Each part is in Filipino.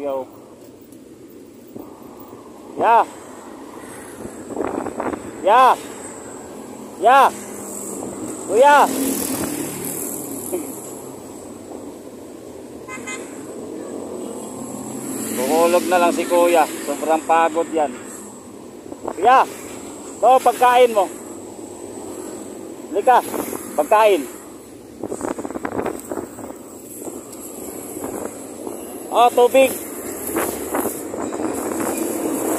kuya oh. Ya. Ya. Ya. Kuya. Bumulog na lang si kuya. Sobrang pagod yan. Kuya. Ito pagkain mo. Halika. Pagkain. Oh, tubig.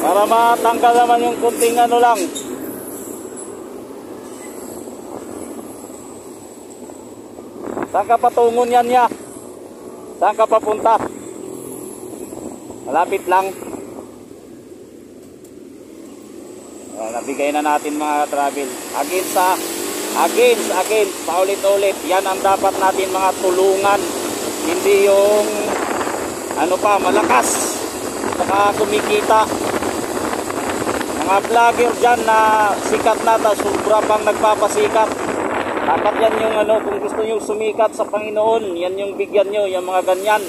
Para matanggal naman yung kunting ano lang. Saan ka patungon yan ya? Saan ka papunta? Malapit lang. Nabigay na natin mga travel. Against, paulit-ulit. Yan ang dapat natin mga tulungan. Hindi yung ano pa, malakas. Saka kumikita. Mga vlogger dyan na sikat na, sobra pang nagpapasikat. Dapat yan yung ano, kung gusto nyo sumikat sa Panginoon, yan yung bigyan nyo, yung mga ganyan.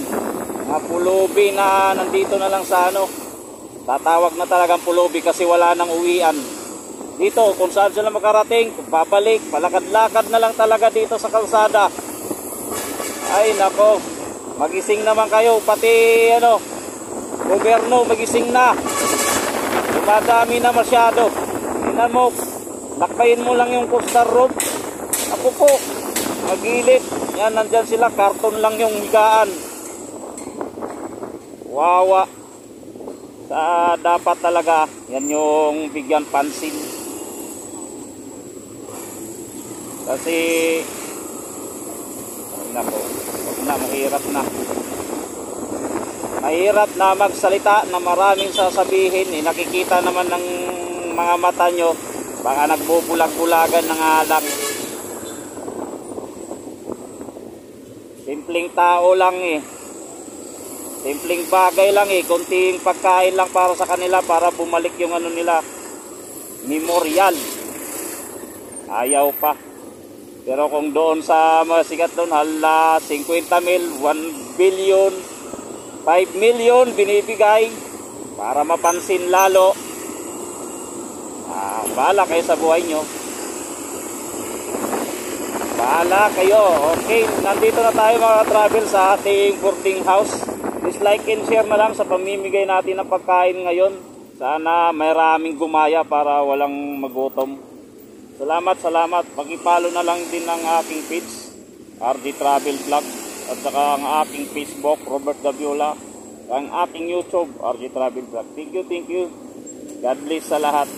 Mga pulubi na nandito na lang sa ano. Tatawag na talagang pulubi kasi wala nang uwian. Dito, kung saan sila makarating, kung babalik, palakad-lakad na lang talaga dito sa kalsada. Ay nako, magising naman kayo, pati ano, gobyerno magising na. Dumadami na masyado. Tingnan mo, lakbayin mo lang yung coastal road. Ako po, magilid. Yan, nandyan sila, karton lang yung higaan. Wawa. Dapat talaga, yan yung bigyan pansin. Kasi, nako, mahirap na. Mahirap na magsalita na maraming sasabihin. Nakikita naman ng mga mata nyo, baka nagbubulag-bulagan ng alak. Simpleng tao lang eh. Simpleng bagay lang eh. Kunting pagkain lang para sa kanila, para bumalik yung ano nila, memorial. Ayaw pa. Pero kung doon sa mga sikat doon, hala, 50 mil, 1 billion, 5 million binibigay para mapansin lalo. Bahala kayo sa buhay nyo. Bahala kayo. Okay, nandito na tayo mga travel sa ating boarding house. Please like and share na lang sa pamimigay natin ng pagkain ngayon. Sana maraming gumaya para walang magutom. Salamat. Pag-follow na lang din ng aking page, RD Travel Vlog. At saka ang aking Facebook, Robert Gaviola. Ang aking YouTube, RJ Travel Vlog. Thank you. God bless sa lahat.